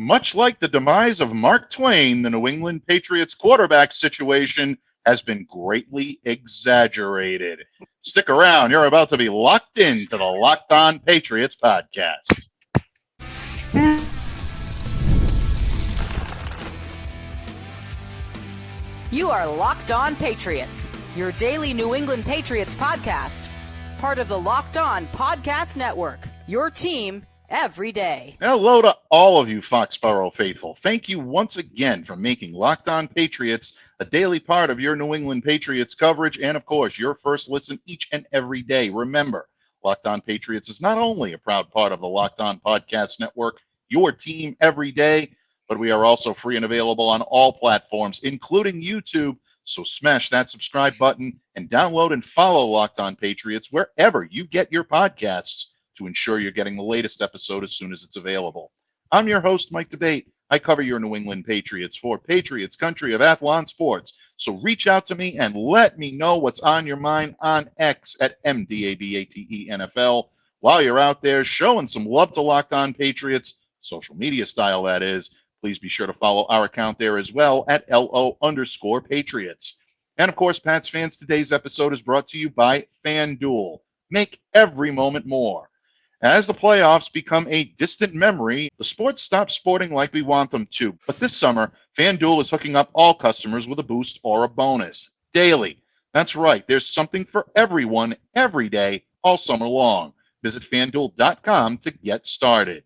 Much like the demise of Mark Twain, the New England Patriots quarterback situation has been greatly exaggerated. Stick around. You're about to be locked into the Locked On Patriots podcast. You are Locked On Patriots, your daily New England Patriots podcast. Part of the Locked On Podcast Network, your team every day. Hello to all of you Foxborough faithful. Thank you once again for making Locked On Patriots a daily part of your New England Patriots coverage and, of course, your first listen each and every day. Remember, Locked On Patriots is not only a proud part of the Locked On Podcast Network, your team every day, but we are also free and available on all platforms, including YouTube. So smash that subscribe button and download and follow Locked On Patriots wherever you get your podcasts to ensure you're getting the latest episode as soon as it's available. I'm your host, Mike Debate. I cover your New England Patriots for Patriots Country of Athlon Sports. So reach out to me and let me know what's on your mind on X at MDABATENFL. While you're out there showing some love to Locked On Patriots, social media style that is, please be sure to follow our account there as well at LO_Patriots. And of course, Pats fans, today's episode is brought to you by FanDuel. Make every moment more. As the playoffs become a distant memory, the sports stop sporting like we want them to. But this summer, FanDuel is hooking up all customers with a boost or a bonus daily. That's right. There's something for everyone every day, all summer long. Visit FanDuel.com to get started.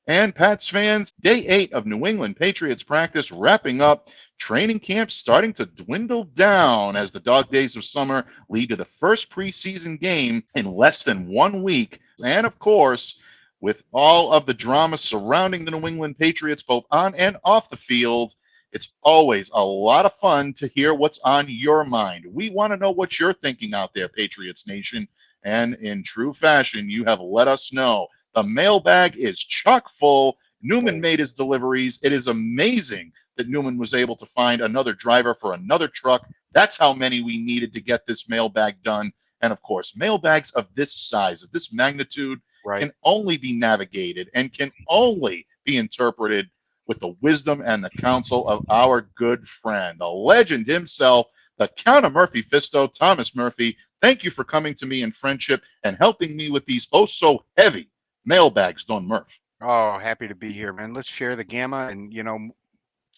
And Pats fans, day 8 of New England Patriots practice wrapping up. Training camp starting to dwindle down as the dog days of summer lead to the first preseason game in less than 1 week. And of course, with all of the drama surrounding the New England Patriots, both on and off the field, it's always a lot of fun to hear what's on your mind. We want to know what you're thinking out there, Patriots Nation. And in true fashion, you have let us know. The mailbag is chock full. Newman made his deliveries. It is amazing that Newman was able to find another driver for another truck. That's how many we needed to get this mailbag done. And of course, mailbags of this size, of this magnitude, can only be navigated and can only be interpreted with the wisdom and the counsel of our good friend, the legend himself, the Count of Murphy Fisto, Thomas Murphy. Thank you for coming to me in friendship and helping me with these oh so heavy mailbags, Don Murph. Oh, happy to be here, man. Let's share the gamma and,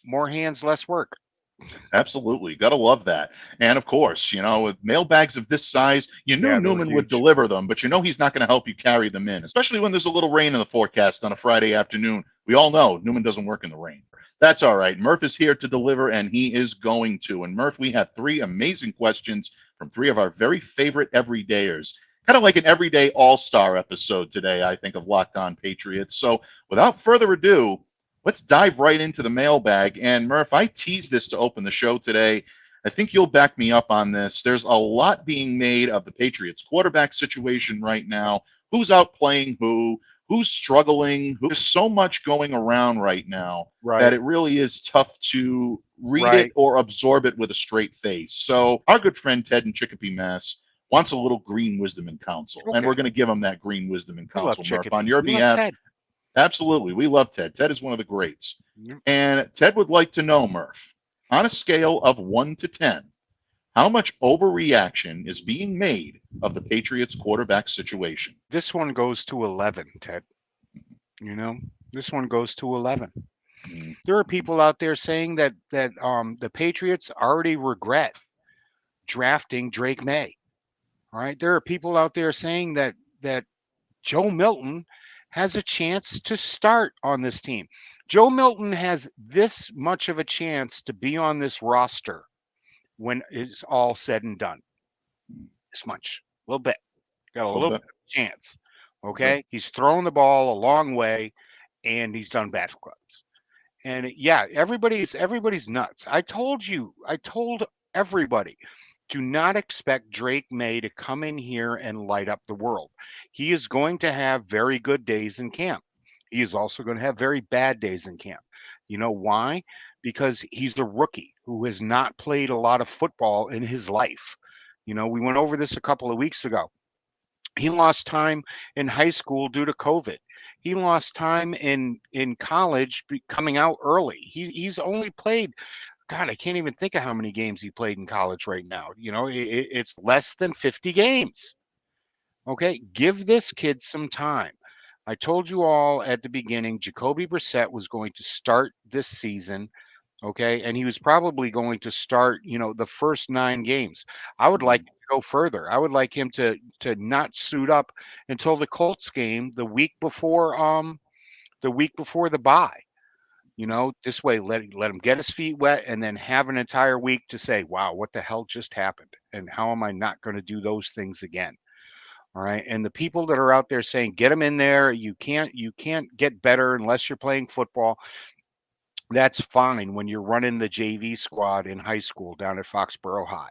more hands, less work. Absolutely. Got to love that. And of course, with mailbags of this size, Newman would deliver them, but he's not going to help you carry them in, especially when there's a little rain in the forecast on a Friday afternoon. We all know Newman doesn't work in the rain. That's all right. Murph is here to deliver, and he is going to. And Murph, we have 3 amazing questions from 3 of our very favorite everydayers. Kind of like an everyday all-star episode today, I think, of Locked On Patriots. So without further ado, let's dive right into the mailbag. And Murph, I teased this to open the show today. I think you'll back me up on this. There's a lot being made of the Patriots quarterback situation right now. Who's out playing who's struggling, there's so much going around right now that it really is tough to read it or absorb it with a straight face. So our good friend Ted in Chicopee, Mass, wants a little green wisdom and counsel. Okay. And we're going to give him that green wisdom and counsel, Murph, on your behalf. Absolutely. We love Ted. Ted is one of the greats. Mm-hmm. And Ted would like to know, Murph, on a scale of 1 to 10, how much overreaction is being made of the Patriots quarterback situation? This one goes to 11, Ted. This one goes to 11. Mm-hmm. There are people out there saying that the Patriots already regret drafting Drake Maye. All right. There are people out there saying that Joe Milton has a chance to start on this team. Joe Milton has this much of a chance to be on this roster when it's all said and done. This much, a little bit, got a little bit of a chance. Okay. He's thrown the ball a long way and he's done bat clubs. And everybody's nuts. I told everybody, do not expect Drake Maye to come in here and light up the world. He is going to have very good days in camp. He is also going to have very bad days in camp. You know why? Because he's a rookie who has not played a lot of football in his life. We went over this a couple of weeks ago. He lost time in high school due to COVID. He lost time in college coming out early. He's only played, God, I can't even think of how many games he played in college right now. It's less than 50 games. Okay, give this kid some time. I told you all at the beginning, Jacoby Brissett was going to start this season. Okay, and he was probably going to start, the first 9 games. I would like him to go further. I would like him to not suit up until the Colts game the week before the bye. This way, let him get his feet wet and then have an entire week to say, wow, what the hell just happened? And how am I not going to do those things again? All right. And the people that are out there saying, get him in there. You can't get better unless you're playing football. That's fine when you're running the JV squad in high school down at Foxborough High.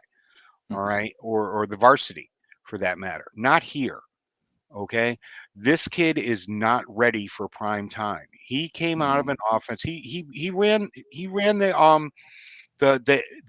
All right. Or the varsity for that matter. Not here. Okay. This kid is not ready for prime time. He came out of an offense. He ran the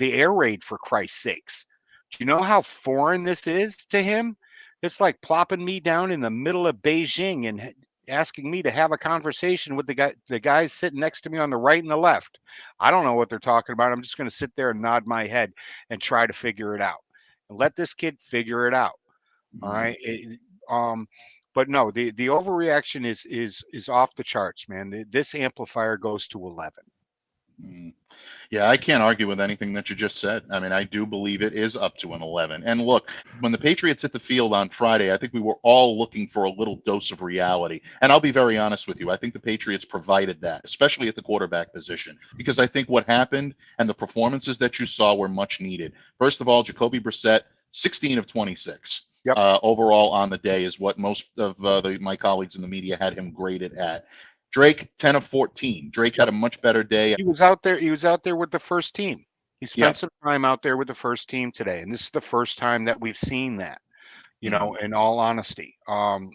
air raid, for Christ's sakes. Do you know how foreign this is to him? It's like plopping me down in the middle of Beijing and asking me to have a conversation with the guys sitting next to me on the right and the left. I don't know what they're talking about. I'm just going to sit there and nod my head and try to figure it out. And let this kid figure it out. All right. But no, the overreaction is off the charts, man. This amplifier goes to 11. Yeah, I can't argue with anything that you just said. I mean, I do believe it is up to an 11. And look, when the Patriots hit the field on Friday, I think we were all looking for a little dose of reality. And I'll be very honest with you. I think the Patriots provided that, especially at the quarterback position, because I think what happened and the performances that you saw were much needed. First of all, Jacoby Brissett, 16 of 26. Yep. Overall on the day is what most of my colleagues in the media had him graded at. Drake, 10 of 14. Drake had a much better day. He was out there with the first team. He spent some time out there with the first team today, and this is the first time that we've seen that, in all honesty. And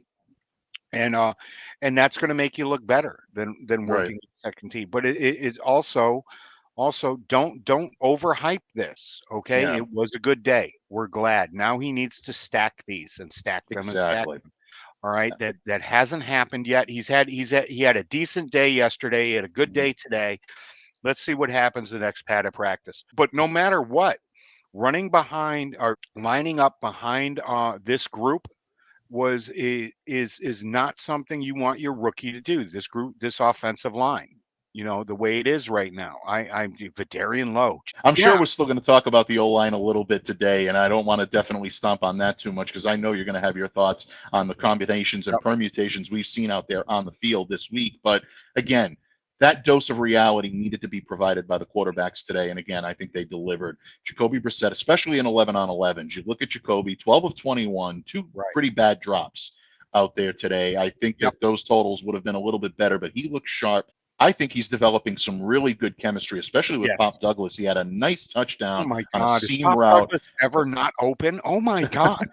that's going to make you look better than working with the second team. But it also don't overhype this. Okay, Yeah. It was a good day. We're glad. Now he needs to stack these and stack them. Exactly. All right, that hasn't happened yet. He had a decent day yesterday. He had a good day today. Let's see what happens the next padded practice. But no matter what, running behind or lining up behind this group is not something you want your rookie to do. This offensive line. The way it is right now. I'm Vidarian Lowe. I'm sure we're still going to talk about the O-line a little bit today, and I don't want to definitely stomp on that too much because I know you're going to have your thoughts on the combinations and permutations we've seen out there on the field this week. But again, that dose of reality needed to be provided by the quarterbacks today. And again, I think they delivered. Jacoby Brissett, especially in 11 on 11s. You look at Jacoby, 12 of 21, two pretty bad drops out there today. I think that those totals would have been a little bit better, but he looked sharp. I think he's developing some really good chemistry, especially with Pop Douglas. He had a nice touchdown on a seam route. Douglas ever not open? Oh my God.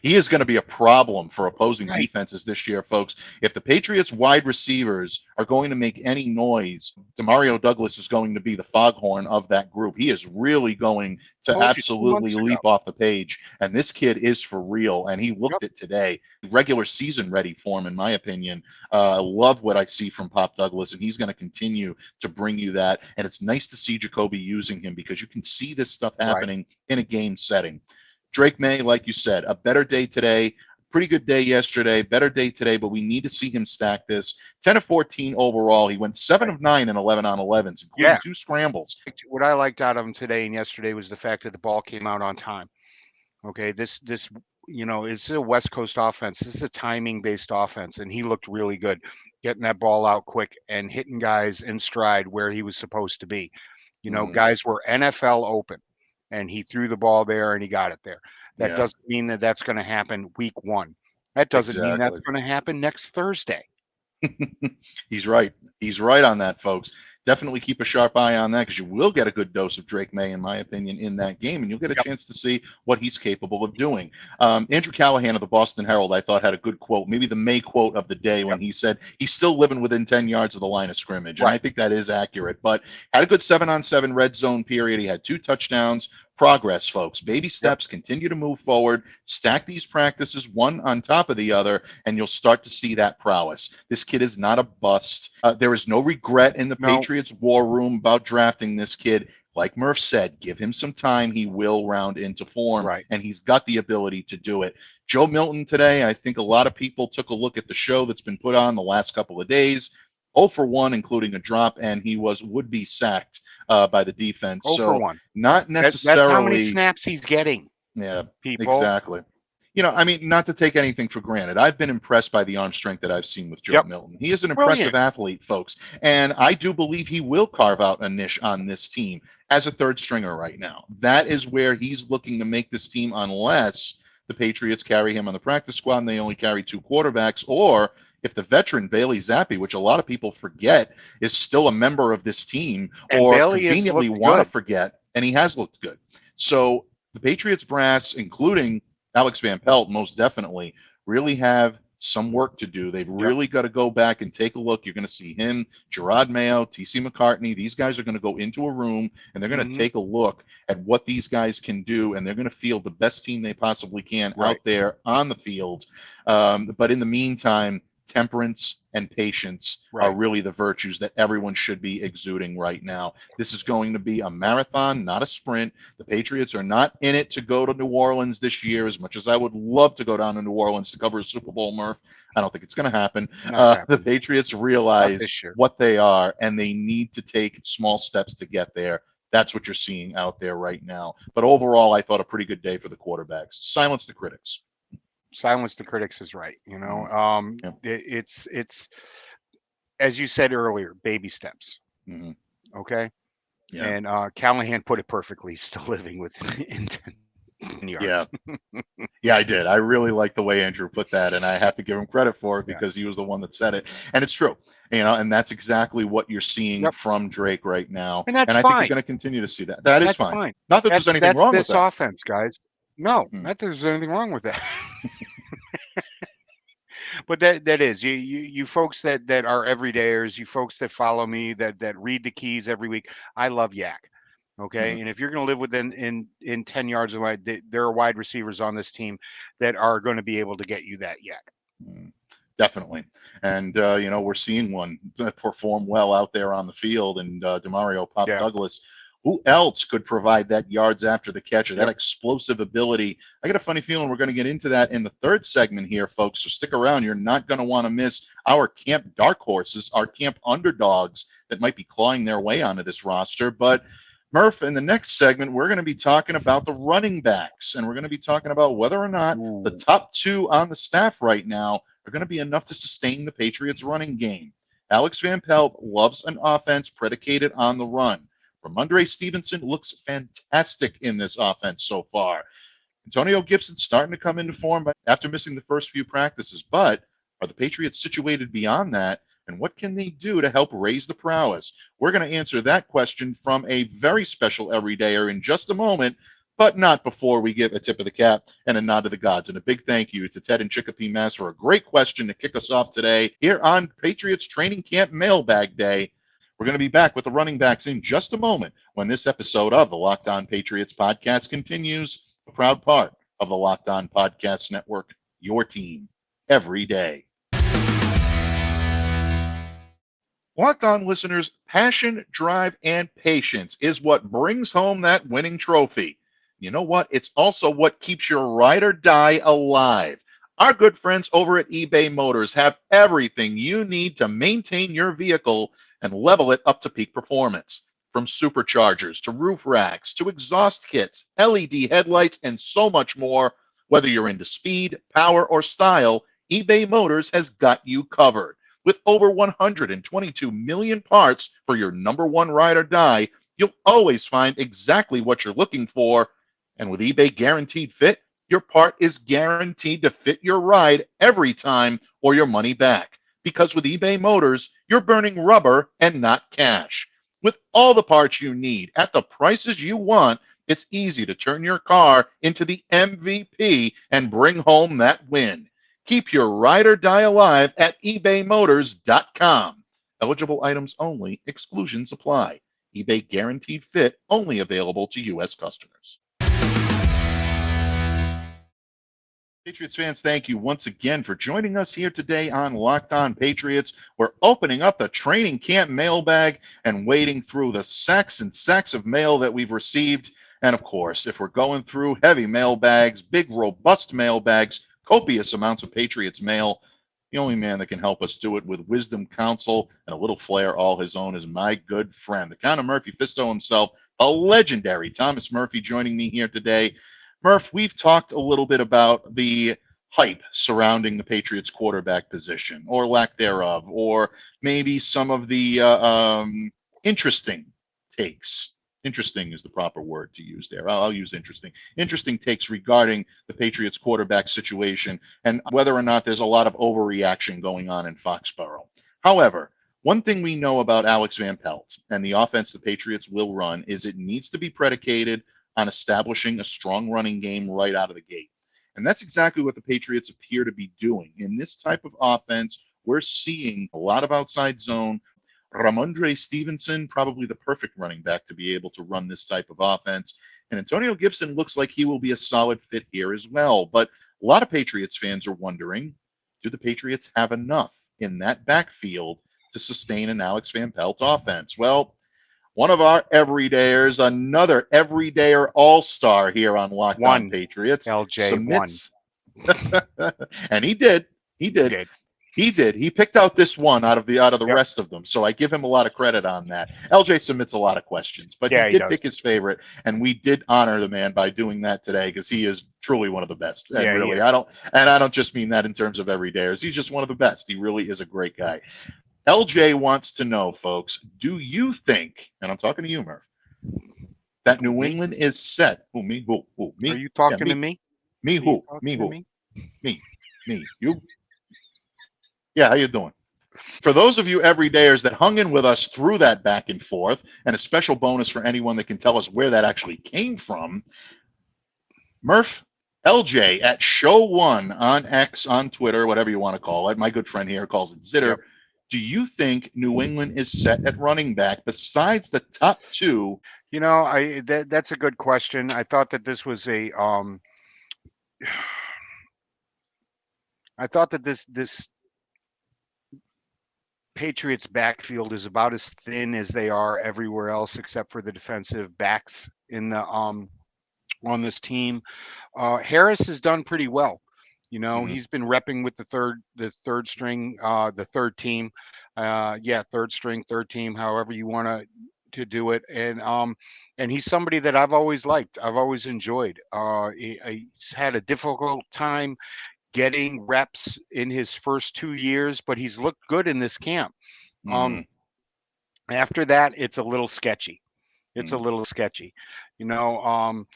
He is going to be a problem for opposing defenses this year, folks. If the Patriots wide receivers are going to make any noise, Demario Douglas is going to be the foghorn of that group. He is really going to absolutely leap off the page. And this kid is for real. And he looked it today. Regular season ready form, in my opinion. I love what I see from Pop Douglas, and he's going to continue to bring you that. And it's nice to see Jacoby using him because you can see this stuff happening in a game setting. Drake Maye, like you said, a better day today. Pretty good day yesterday, better day today, but we need to see him stack this. 10 of 14 overall. He went 7 of 9 in 11 on 11s, including 2 scrambles. What I liked out of him today and yesterday was the fact that the ball came out on time. Okay, this it's a West Coast offense. This is a timing-based offense, and he looked really good, getting that ball out quick and hitting guys in stride where he was supposed to be. Guys were NFL open, and he threw the ball there and he got it there. That doesn't mean that that's going to happen week 1. That doesn't mean that's going to happen next Thursday. He's right. He's right on that, folks. Definitely keep a sharp eye on that because you will get a good dose of Drake Maye, in my opinion, in that game, and you'll get a chance to see what he's capable of doing. Andrew Callahan of the Boston Herald, I thought, had a good quote, maybe the May quote of the day when he said he's still living within 10 yards of the line of scrimmage, and I think that is accurate. But had a good 7-on-7 red zone period. He had 2 touchdowns, progress, folks. Baby steps, continue to move forward, stack these practices one on top of the other, and you'll start to see that prowess. This kid is not a bust. There is no regret in the Patriots war room about drafting this kid. Like Murph said, give him some time. He will round into form, and he's got the ability to do it. Joe Milton today, I think a lot of people took a look at the show that's been put on the last couple of days. 0 for 1, including a drop, and he would be sacked by the defense. 0 for 1. Not necessarily. That's how many snaps he's getting. Yeah, people. Exactly. I mean, not to take anything for granted. I've been impressed by the arm strength that I've seen with Joe Milton. He is an impressive athlete, folks, and I do believe he will carve out a niche on this team as a third stringer right now. That is where he's looking to make this team, unless the Patriots carry him on the practice squad and they only carry 2 quarterbacks, or if the veteran Bailey Zappi, which a lot of people forget, is still a member of this team, or conveniently want to forget, and he has looked good. So the Patriots brass, including Alex Van Pelt, most definitely, really have some work to do. They've really got to go back and take a look. You're going to see him, Gerard Mayo, T.C. McCartney. These guys are going to go into a room, and they're going to take a look at what these guys can do, and they're going to field the best team they possibly can out there on the field. But in the meantime, temperance and patience are really the virtues that everyone should be exuding right now. This is going to be a marathon, not a sprint. The Patriots are not in it to go to New Orleans this year, as much as I would love to go down to New Orleans to cover a Super Bowl, Murph. I don't think it's going to happen. The Patriots realize what they are, and they need to take small steps to get there. That's what you're seeing out there right now. But overall, I thought a pretty good day for the quarterbacks. Silence the critics. Silence the critics is right. It's as you said earlier, baby steps. Okay. Yeah. And Callahan put it perfectly. Still living within 10 yards. Yeah, I did. I really like the way Andrew put that, and I have to give him credit for it because he was the one that said it, and it's true. And that's exactly what you're seeing from Drake right now. And I think you're going to continue to see that. That's fine. Not that there's anything wrong with that. That's this offense, guys. No, not that there's anything wrong with that. But that is you folks that are everydayers, you folks that follow me, that read the keys every week. I love Yak. Okay. And if you're going to live within in 10 yards of line, there are wide receivers on this team that are going to be able to get you that Yak. Definitely. And, we're seeing one perform well out there on the field, and DeMario Pop Douglas. Who else could provide that yards after the catch or that explosive ability? I got a funny feeling we're going to get into that in the third segment here, folks. So stick around. You're not going to want to miss our camp dark horses, our camp underdogs that might be clawing their way onto this roster. But Murph, in the next segment, we're going to be talking about the running backs, and we're going to be talking about whether or not the top 2 on the staff right now are going to be enough to sustain the Patriots running game. Alex Van Pelt loves an offense predicated on the run. Ramondre Stevenson looks fantastic in this offense so far. Antonio Gibson's starting to come into form after missing the first few practices. But are the Patriots situated beyond that? And what can they do to help raise the prowess? We're going to answer that question from a very special everydayer in just a moment, but not before we give a tip of the cap and a nod to the gods. And a big thank you to Ted and Chicopee, Mass for a great question to kick us off today here on Patriots Training Camp Mailbag Day. We're going to be back with the running backs in just a moment when this episode of the Locked On Patriots podcast continues, a proud part of the Locked On Podcast Network, your team every day. Locked On listeners, passion, drive, and patience is what brings home that winning trophy. You know what? It's also what keeps your ride or die alive. Our good friends over at eBay Motors have everything you need to maintain your vehicle and level it up to peak performance. From superchargers to roof racks to exhaust kits, LED headlights, and so much more. Whether you're into speed, power, or style, eBay Motors has got you covered. With over 122 million parts for your number one ride or die, you'll always find exactly what you're looking for. And with eBay Guaranteed Fit, your part is guaranteed to fit your ride every time or your money back. Because with eBay Motors, you're burning rubber and not cash. With all the parts you need at the prices you want, it's easy to turn your car into the MVP and bring home that win. Keep your ride or die alive at ebaymotors.com. Eligible items only. Exclusions apply. eBay Guaranteed Fit only available to U.S. customers. Patriots fans, thank you once again for joining us here today on Locked On Patriots. We're opening up the training camp mailbag and wading through the sacks and sacks of mail that we've received. And of course, if we're going through heavy mailbags, big, robust mailbags, copious amounts of Patriots mail, the only man that can help us do it with wisdom, counsel, and a little flair all his own is my good friend, the Count of Murphy Fisto himself, a legendary Thomas Murphy, joining me here today. Murph, we've talked a little bit about the hype surrounding the Patriots quarterback position, or lack thereof, or maybe some of the interesting takes. Interesting is the proper word to use there. I'll use interesting. Interesting takes regarding the Patriots quarterback situation and whether or not there's a lot of overreaction going on in Foxborough. However, one thing we know about Alex Van Pelt and the offense the Patriots will run is it needs to be predicated on establishing a strong running game right out of the gate. And that's exactly what the Patriots appear to be doing. In this type of offense, we're seeing a lot of outside zone. Ramondre Stevenson, probably the perfect running back to be able to run this type of offense. And Antonio Gibson looks like he will be a solid fit here as well. But a lot of Patriots fans are wondering, do the Patriots have enough in that backfield to sustain an Alex Van Pelt offense? Well, one of our everydayers, another everydayer all-star here on Locked On Patriots, LJ submits, and he did. He picked out this one out of the rest of them, so I give him a lot of credit on that. LJ submits a lot of questions, but he did pick his favorite, and we did honor the man by doing that today because he is truly one of the best. And really, I don't just mean that in terms of everydayers. He's just one of the best. He really is a great guy. LJ wants to know, folks, do you think, and I'm talking to you, Murph, that New England is set? Who, me? Who? Me? Are you talking to me? Me, who? Me, who? Me. You? Yeah, how you doing? For those of you everydayers that hung in with us through that back and forth, and a special bonus for anyone that can tell us where that actually came from, Murph, LJ at Show1 on X, on Twitter, whatever you want to call it. My good friend here calls it Zitter. Yep. Do you think New England is set at running back besides the top two? You know, that's a good question. I thought that this was a I thought that this Patriots backfield is about as thin as they are everywhere else except for the defensive backs in the on this team. Harris has done pretty well. You know, he's been repping with the third string, the third team. Third string, third team, however you want to do it. And he's somebody that I've always liked. I've always enjoyed. He's had a difficult time getting reps in his first 2 years, but he's looked good in this camp. After that, it's a little sketchy. You know,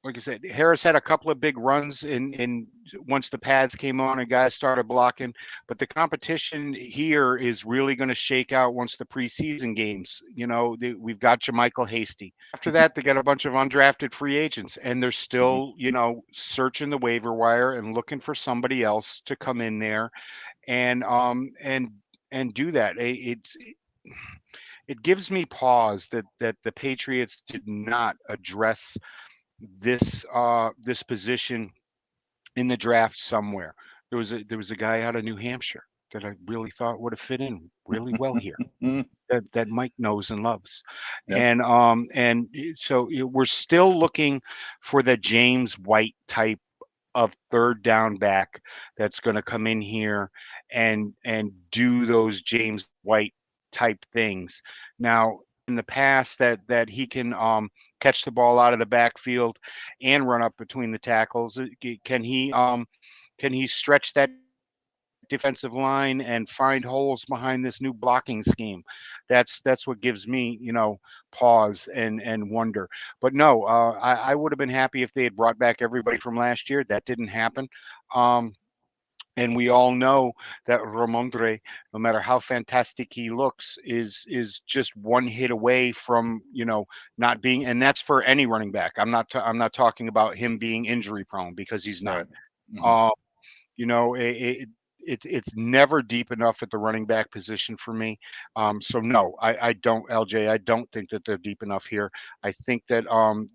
like I said, Harris had a couple of big runs in once the pads came on and guys started blocking, but the competition here is really going to shake out once the preseason games. You know, we've got Jermichael Hasty. After that, they got a bunch of undrafted free agents, and they're still, you know, searching the waiver wire and looking for somebody else to come in there and do that. It gives me pause that the Patriots did not address this position in the draft somewhere. There was a guy out of New Hampshire that I really thought would have fit in really well here. that Mike knows and loves. Yep. And so we're still looking for the James White type of third down back that's going to come in here and do those James White type things. Now, in the past that he can catch the ball out of the backfield and run up between the tackles. Can he stretch that defensive line and find holes behind this new blocking scheme? That's what gives me, you know, pause and wonder. But no, I would have been happy if they had brought back everybody from last year. That didn't happen. And we all know that Ramondre, no matter how fantastic he looks, is just one hit away from, you know, not being, and that's for any running back. I'm not talking about him being injury prone because he's not. Right. You know, it's never deep enough at the running back position for me. So no, I don't, LJ. I don't think that they're deep enough here. I think that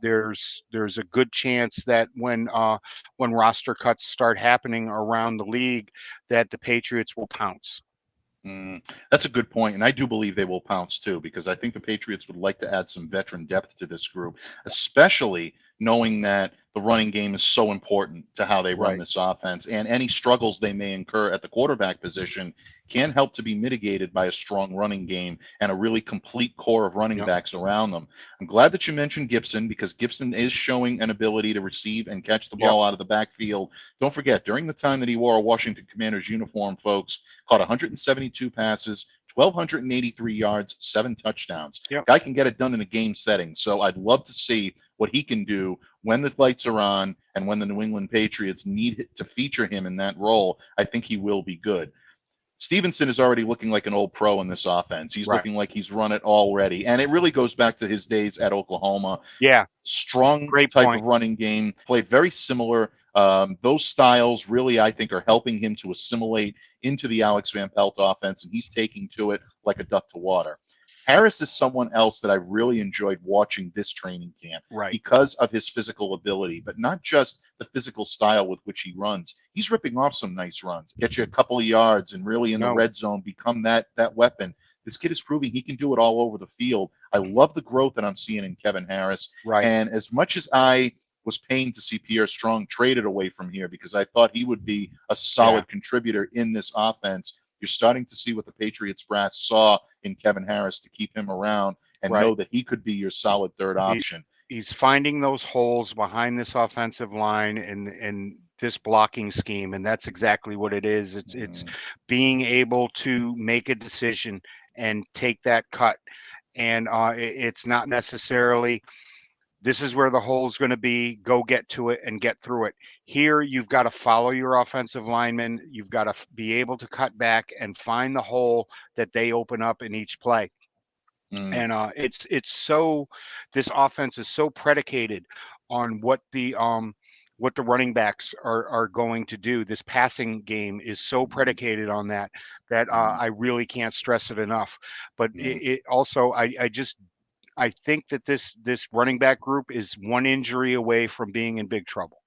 there's a good chance that when roster cuts start happening around the league, that the Patriots will pounce. That's a good point, and I do believe they will pounce too, because I think the Patriots would like to add some veteran depth to this group, especially knowing that the running game is so important to how they run Right. this offense, and any struggles they may incur at the quarterback position can help to be mitigated by a strong running game and a really complete core of running Yep. backs around them. I'm glad that you mentioned Gibson, because Gibson is showing an ability to receive and catch the ball out of the backfield. Don't forget, during the time that he wore a Washington Commanders uniform, folks, caught 172 passes, 1,283 yards, 7 touchdowns. Yep. Guy can get it done in a game setting. So I'd love to see what he can do when the lights are on and when the New England Patriots need to feature him in that role. I think he will be good. Stevenson is already looking like an old pro in this offense. He's Right. looking like he's run it already. And it really goes back to his days at Oklahoma. Yeah. Strong Great type point. of running game, played very similar. Those styles really, I think, are helping him to assimilate into the Alex Van Pelt offense, and he's taking to it like a duck to water. Harris is someone else that I really enjoyed watching this training camp Right. because of his physical ability, but not just the physical style with which he runs. He's ripping off some nice runs, get you a couple of yards, and really in the red zone become that weapon. This kid is proving he can do it all over the field. I love the growth that I'm seeing in Kevin Harris. Right. And as much as I was pained to see Pierre Strong traded away from here, because I thought he would be a solid contributor in this offense, you're starting to see what the Patriots brass saw in Kevin Harris to keep him around and know that he could be your solid third option. He's finding those holes behind this offensive line and this blocking scheme, and that's exactly what it is. It's being able to make a decision and take that cut. And it's not necessarily, this is where the hole is going to be, go get to it and get through it. Here, you've got to follow your offensive linemen. You've got to be able to cut back and find the hole that they open up in each play. And it's so, this offense is so predicated on what the running backs are going to do. This passing game is so predicated on that I really can't stress it enough. But it also, I think that this running back group is one injury away from being in big trouble.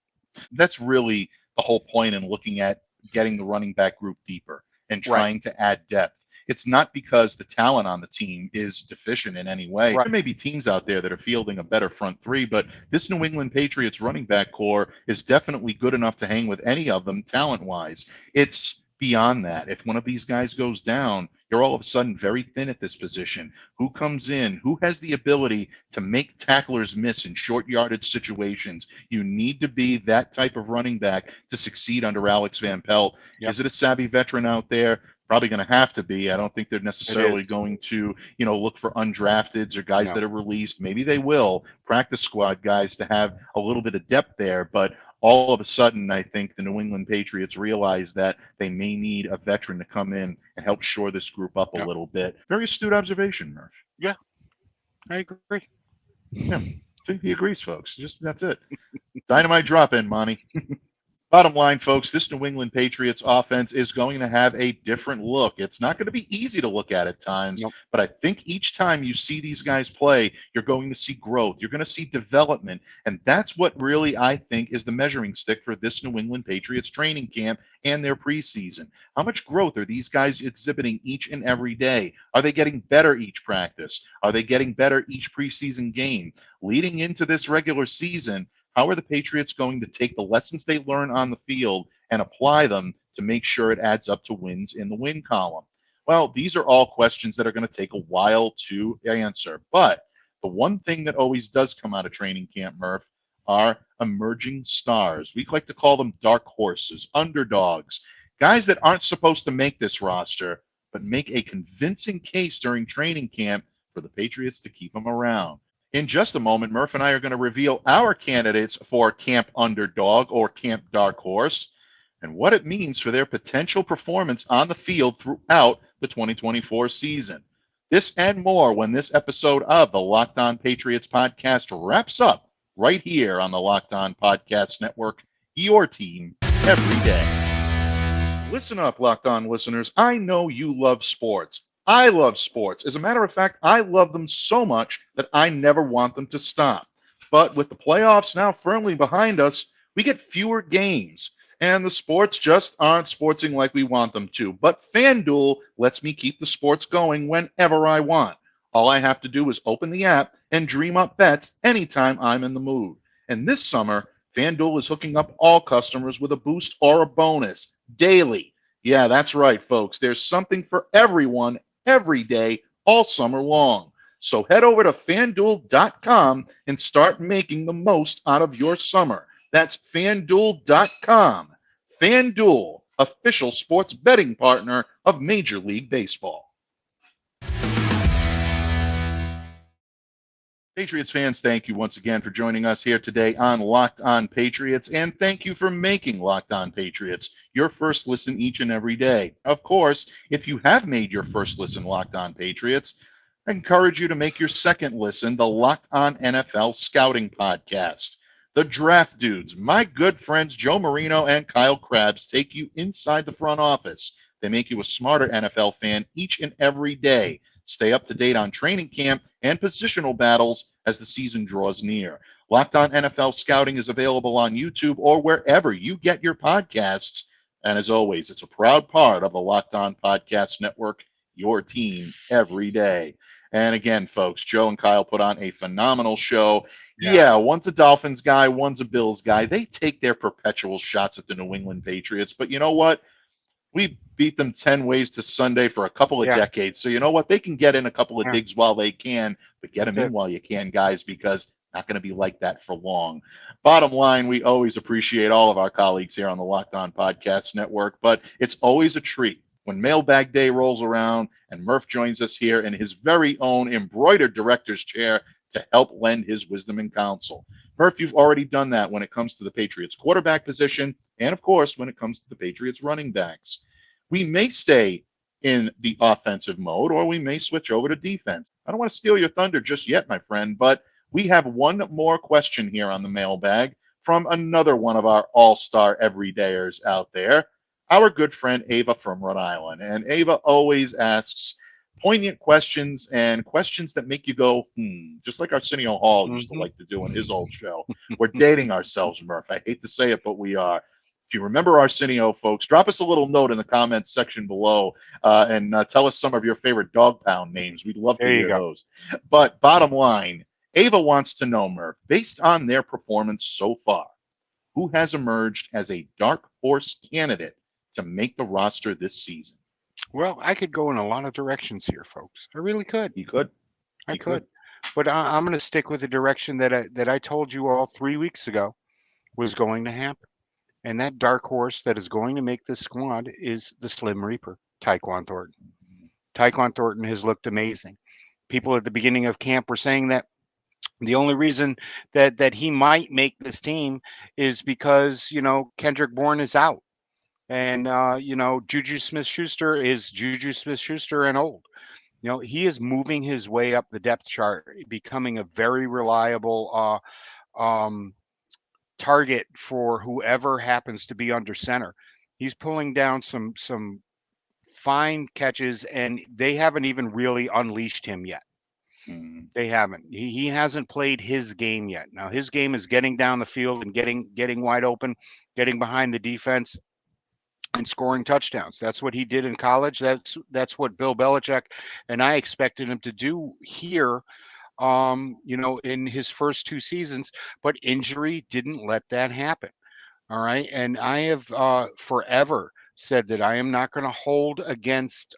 That's really the whole point in looking at getting the running back group deeper and trying to add depth. It's not because the talent on the team is deficient in any way. There may be teams out there that are fielding a better front three, but this New England Patriots running back core is definitely good enough to hang with any of them talent-wise. It's beyond that. If one of these guys goes down, you're all of a sudden very thin at this position. Who comes in? Who has the ability to make tacklers miss in short yardage situations? You need to be that type of running back to succeed under Alex Van Pelt. Is it a savvy veteran out there? Probably going to have to be. I don't think they're necessarily going to, look for undrafteds or guys that are released. Maybe they will, practice squad guys, to have a little bit of depth there. But all of a sudden, I think the New England Patriots realize that they may need a veteran to come in and help shore this group up a little bit. Very astute observation, Murph. Yeah, I agree. Yeah, see, he agrees, folks. That's it. Dynamite drop in, Monty. Bottom line, folks, this New England Patriots offense is going to have a different look. It's not going to be easy to look at times, but I think each time you see these guys play, you're going to see growth. You're going to see development, and that's what really, I think, is the measuring stick for this New England Patriots training camp and their preseason. How much growth are these guys exhibiting each and every day? Are they getting better each practice? Are they getting better each preseason game? Leading into this regular season, how are the Patriots going to take the lessons they learn on the field and apply them to make sure it adds up to wins in the win column? Well, these are all questions that are going to take a while to answer. But the one thing that always does come out of training camp, Murph, are emerging stars. We like to call them dark horses, underdogs, guys that aren't supposed to make this roster, but make a convincing case during training camp for the Patriots to keep them around. In just a moment, Murph and I are going to reveal our candidates for Camp Underdog or Camp Dark Horse and what it means for their potential performance on the field throughout the 2024 season. This and more when this episode of the Locked On Patriots podcast wraps up right here on the Locked On Podcast Network, your team every day. Listen up, Locked On listeners. I know you love sports. I love sports. As a matter of fact, I love them so much that I never want them to stop. But with the playoffs now firmly behind us, we get fewer games, and the sports just aren't sportsing like we want them to. But FanDuel lets me keep the sports going whenever I want. All I have to do is open the app and dream up bets anytime I'm in the mood. And this summer, FanDuel is hooking up all customers with a boost or a bonus daily. Yeah, that's right, folks. There's something for everyone every day, all summer long. So head over to fanduel.com and start making the most out of your summer. That's fanduel.com. FanDuel, official sports betting partner of Major League Baseball. Patriots fans, thank you once again for joining us here today on Locked On Patriots, and thank you for making Locked On Patriots your first listen each and every day. Of course, if you have made your first listen Locked On Patriots, I encourage you to make your second listen the Locked On NFL Scouting Podcast. The Draft Dudes, my good friends Joe Marino and Kyle Krabs, take you inside the front office. They make you a smarter NFL fan each and every day. Stay up to date on training camp and positional battles as the season draws near. Locked On NFL Scouting is available on YouTube or wherever you get your podcasts. And as always, it's a proud part of the Locked On Podcast Network, your team every day. And again, folks, Joe and Kyle put on a phenomenal show. Yeah, one's a Dolphins guy, one's a Bills guy. They take their perpetual shots at the New England Patriots. But you know what? We beat them 10 ways to Sunday for a couple of decades. So you know what? They can get in a couple of digs while they can, but get them in while you can, guys, because not going to be like that for long. Bottom line, we always appreciate all of our colleagues here on the Locked On Podcast Network, but it's always a treat when Mailbag Day rolls around and Murph joins us here in his very own embroidered director's chair to help lend his wisdom and counsel. Murph, you've already done that when it comes to the Patriots quarterback position, and of course, when it comes to the Patriots running backs. We may stay in the offensive mode, or we may switch over to defense. I don't want to steal your thunder just yet, my friend, but we have one more question here on the mailbag from another one of our all-star everydayers out there, our good friend Ava from Rhode Island. And Ava always asks poignant questions and questions that make you go, just like Arsenio Hall used to like to do in his old show. We're dating ourselves, Murph. I hate to say it, but we are. If you remember Arsenio, folks, drop us a little note in the comments section below and tell us some of your favorite dog pound names. We'd love to hear those. But bottom line, Ava wants to know, Murph, based on their performance so far, who has emerged as a dark horse candidate to make the roster this season? Well, I could go in a lot of directions here, folks. I really could. You could. I could. But I'm going to stick with the direction that I told you all 3 weeks ago was going to happen. And that dark horse that is going to make this squad is the Slim Reaper, Tyquan Thornton. Tyquan Thornton has looked amazing. People at the beginning of camp were saying that the only reason that he might make this team is because, Kendrick Bourne is out. And, Juju Smith-Schuster is Juju Smith-Schuster and old. He is moving his way up the depth chart, becoming a very reliable target for whoever happens to be under center. He's pulling down some fine catches, and they haven't even really unleashed him yet. They haven't. He hasn't played his game yet. Now his game is getting down the field and getting wide open, getting behind the defense, and scoring touchdowns. That's what he did in college. That's what Bill Belichick and I expected him to do here. In his first 2 seasons, but injury didn't let that happen. All right. And I have forever said that I am not going to hold against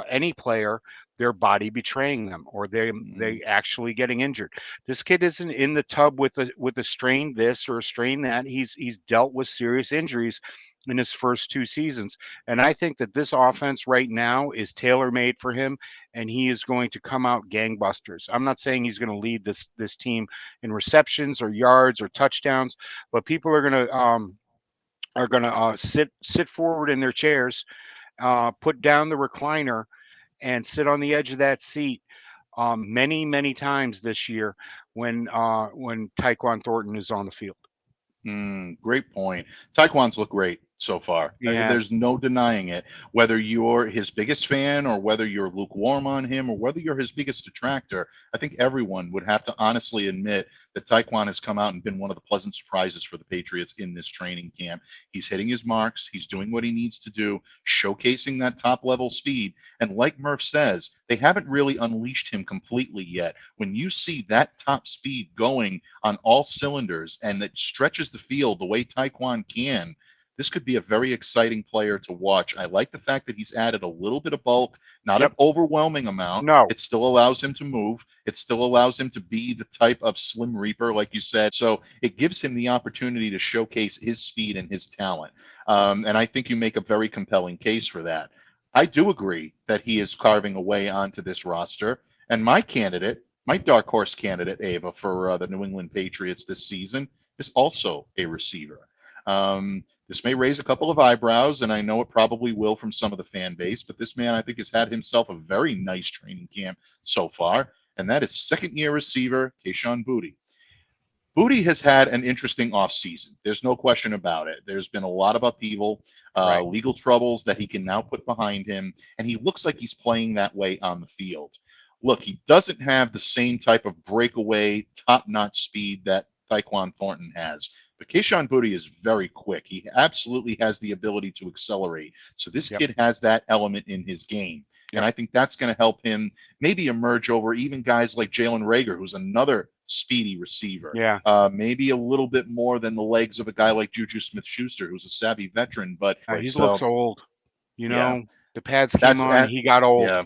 any player their body betraying them or they actually getting injured. This kid isn't in the tub with a strain this or a strain that. He's dealt with serious injuries in his first 2 seasons. And I think that this offense right now is tailor-made for him, and he is going to come out gangbusters. I'm not saying he's going to lead this team in receptions or yards or touchdowns, but people are going to sit forward in their chairs, put down the recliner, and sit on the edge of that seat many, many times this year when Tyquan Thornton is on the field. Great point. Tyquan's looked great so far. Yeah. There's no denying it. Whether you're his biggest fan or whether you're lukewarm on him or whether you're his biggest detractor, I think everyone would have to honestly admit that Tyquan has come out and been one of the pleasant surprises for the Patriots in this training camp. He's hitting his marks. He's doing what he needs to do, showcasing that top level speed. And like Murph says, they haven't really unleashed him completely yet. When you see that top speed going on all cylinders and that stretches the field the way Tyquan can, this could be a very exciting player to watch. I like the fact that he's added a little bit of bulk, not an overwhelming amount. No. It still allows him to move. It still allows him to be the type of slim reaper, like you said. So it gives him the opportunity to showcase his speed and his talent. And I think you make a very compelling case for that. I do agree that he is carving away onto this roster. And my candidate, my dark horse candidate, Ava, for the New England Patriots this season is also a receiver. This may raise a couple of eyebrows, and I know it probably will from some of the fan base, but this man, I think, has had himself a very nice training camp so far, and that is second-year receiver Kayshon Boutte. Boutte has had an interesting offseason. There's no question about it. There's been a lot of upheaval, legal troubles that he can now put behind him, and he looks like he's playing that way on the field. Look, he doesn't have the same type of breakaway, top-notch speed that Tyquan Thornton has. But Kayshon Boutte is very quick. He absolutely has the ability to accelerate. So this kid has that element in his game. And I think that's going to help him maybe emerge over even guys like Jalen Reagor, who's another speedy receiver. Yeah. Maybe a little bit more than the legs of a guy like Juju Smith-Schuster, who's a savvy veteran. But he looks old. You know, the pads came on, and he got old. Yeah.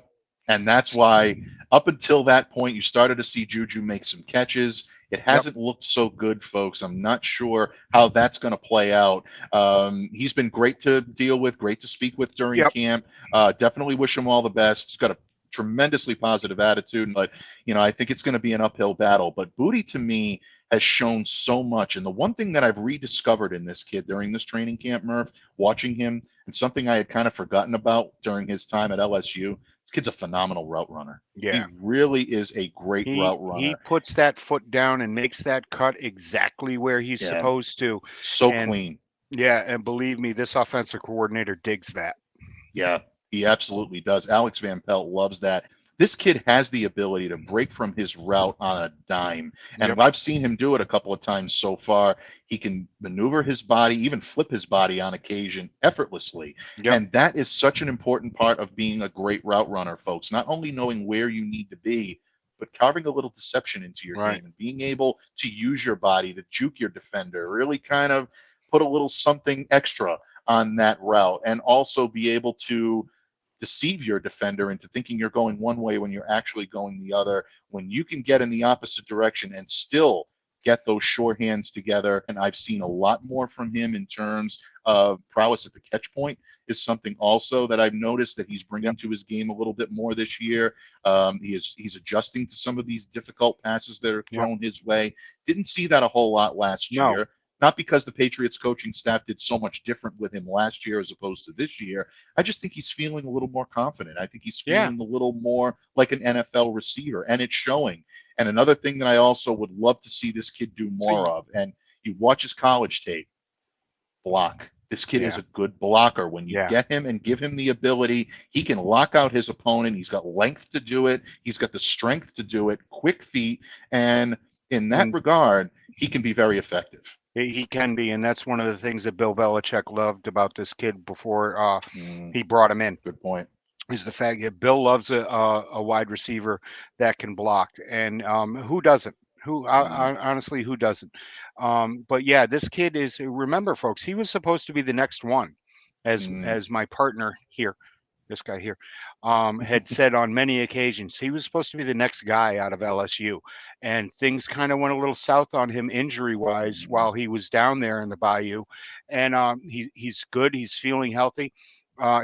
And that's why up until that point, you started to see Juju make some catches. It hasn't looked so good, folks. I'm not sure how that's going to play out. He's been great to deal with, great to speak with during camp. Definitely wish him all the best. He's got a tremendously positive attitude, but I think it's going to be an uphill battle. But Boutte, to me, has shown so much. And the one thing that I've rediscovered in this kid during this training camp, Murph, watching him, and something I had kind of forgotten about during his time at LSU, this kid's a phenomenal route runner. Yeah. He really is a great route runner. He puts that foot down and makes that cut exactly where he's supposed to. So clean. Yeah, and believe me, this offensive coordinator digs that. Yeah, he absolutely does. Alex Van Pelt loves that. This kid has the ability to break from his route on a dime. And I've seen him do it a couple of times so far. He can maneuver his body, even flip his body on occasion effortlessly. And that is such an important part of being a great route runner, folks. Not only knowing where you need to be, but carving a little deception into your game and being able to use your body to juke your defender, really kind of put a little something extra on that route, and also be able to deceive your defender into thinking you're going one way when you're actually going the other, when you can get in the opposite direction and still get those sure hands together. And I've seen a lot more from him in terms of prowess at the catch point is something also that I've noticed that he's bringing to his game a little bit more this year. He's adjusting to some of these difficult passes that are thrown his way. Didn't see that a whole lot last year. Not because the Patriots coaching staff did so much different with him last year as opposed to this year. I just think he's feeling a little more confident. I think he's feeling a little more like an NFL receiver, and it's showing. And another thing that I also would love to see this kid do more of, and you watch his college tape, block. This kid is a good blocker. When you get him and give him the ability, he can lock out his opponent. He's got length to do it. He's got the strength to do it, quick feet. And in that regard, he can be very effective. He can be, and that's one of the things that Bill Belichick loved about this kid before he brought him in. Good point. Is the fact that Bill loves a wide receiver that can block, and who doesn't? Honestly, who doesn't? But yeah, this kid is. Remember, folks, he was supposed to be the next one, as my partner here, this guy here, had said on many occasions. He was supposed to be the next guy out of LSU, and things kind of went a little south on him injury-wise while he was down there in the Bayou. And he's good. He's feeling healthy.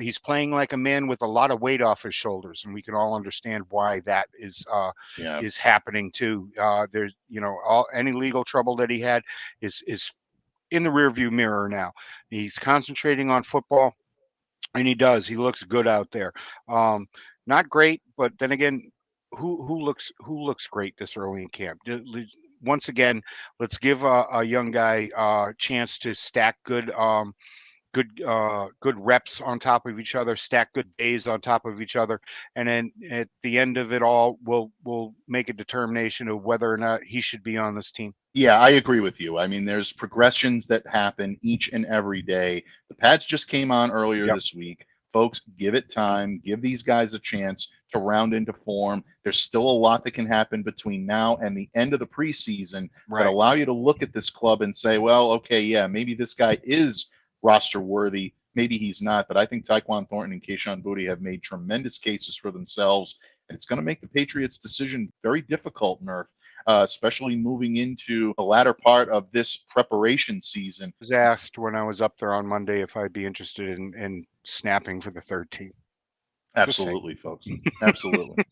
He's playing like a man with a lot of weight off his shoulders, and we can all understand why that is happening too. There's any legal trouble that he had is in the rearview mirror now. He's concentrating on football. And he does. He looks good out there. Not great, but then again, who looks great this early in camp? Once again, let's give a young guy a chance to stack good good reps on top of each other, stack good days on top of each other, and then at the end of it all, we'll make a determination of whether or not he should be on this team. Yeah, I agree with you. I mean, there's progressions that happen each and every day. The Pats just came on earlier Yep. this week. Folks, give it time. Give these guys a chance to round into form. There's still a lot that can happen between now and the end of the preseason that Right. allow you to look at this club and say, well, okay, yeah, maybe this guy is roster worthy. Maybe he's not. But I think Tyquan Thornton and Kayshon Boutte have made tremendous cases for themselves. And it's going to make the Patriots' decision very difficult, Murph. Especially moving into the latter part of this preparation season. I was asked when I was up there on Monday if I'd be interested in snapping for the third team. Absolutely, folks. Absolutely.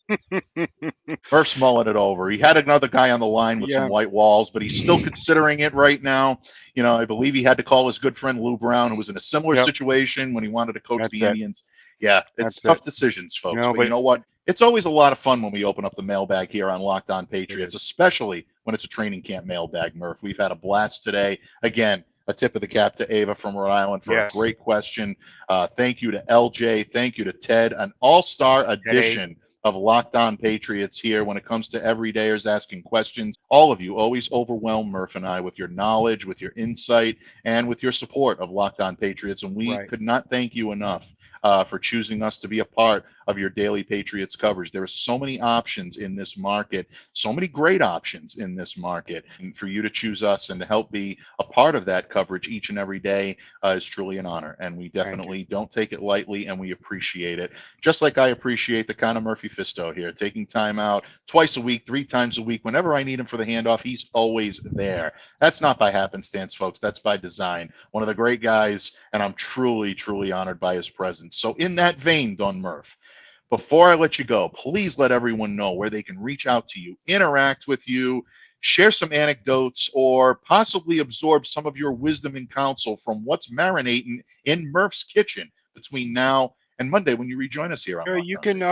Murph's mulling it over. He had another guy on the line with some white walls, but he's still considering it right now. You know, I believe he had to call his good friend Lou Brown, who was in a similar situation when he wanted to coach the Indians. Yeah, it's tough decisions, folks. But you know what? It's always a lot of fun when we open up the mailbag here on Locked On Patriots, especially when it's a training camp mailbag, Murph. We've had a blast today. Again, a tip of the cap to Ava from Rhode Island for a great question. Thank you to LJ. Thank you to Ted. An all-star edition of Locked On Patriots here when it comes to everydayers asking questions. All of you always overwhelm Murph and I with your knowledge, with your insight, and with your support of Locked On Patriots. And we could not thank you enough for choosing us to be a part of your daily Patriots coverage. There are so many options in this market, so many great options in this market. And for you to choose us and to help be a part of that coverage each and every day is truly an honor. And we definitely don't take it lightly, and we appreciate it. Just like I appreciate the Conor Murphy Fisto here, taking time out twice a week, 3 times a week. Whenever I need him for the handoff, he's always there. That's not by happenstance, folks. That's by design. One of the great guys, and I'm truly, truly honored by his presence. So in that vein, Don Murph, before I let you go, please let everyone know where they can reach out to you, interact with you, share some anecdotes, or possibly absorb some of your wisdom and counsel from what's marinating in Murph's kitchen between now and Monday when you rejoin us here on you can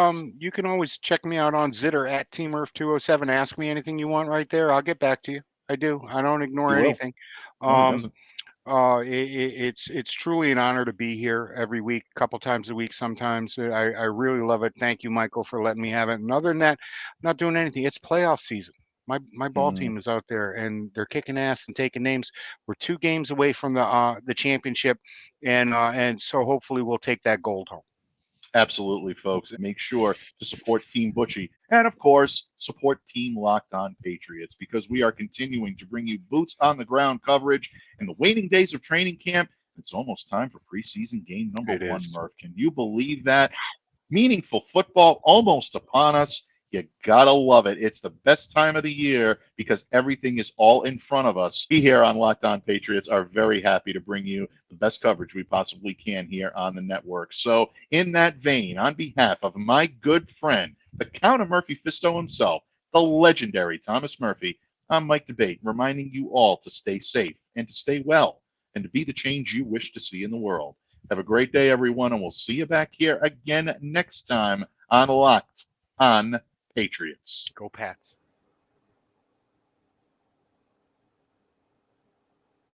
always check me out on Zitter at TMurph207. Ask me anything you want right there. I'll get back to you. I do. I don't ignore anything. It's truly an honor to be here every week, a couple times a week sometimes. I really love it. Thank you, Michael, for letting me have it. And other than that, I'm not doing anything. It's playoff season. My ball team is out there, and they're kicking ass and taking names. We're 2 games away from the championship, and so hopefully we'll take that gold home. Absolutely, folks. And make sure to support Team Butchie and, of course, support Team Locked On Patriots, because we are continuing to bring you boots on the ground coverage in the waning days of training camp. It's almost time for preseason game number 1, Murph. Can you believe that? Meaningful football almost upon us. You gotta love it. It's the best time of the year because everything is all in front of us. We here on Locked On Patriots are very happy to bring you the best coverage we possibly can here on the network. So in that vein, on behalf of my good friend, the Count of Murphy Fisto himself, the legendary Thomas Murphy, I'm Mike Debate, reminding you all to stay safe and to stay well and to be the change you wish to see in the world. Have a great day, everyone, and we'll see you back here again next time on Locked On Patriots. Go Pats.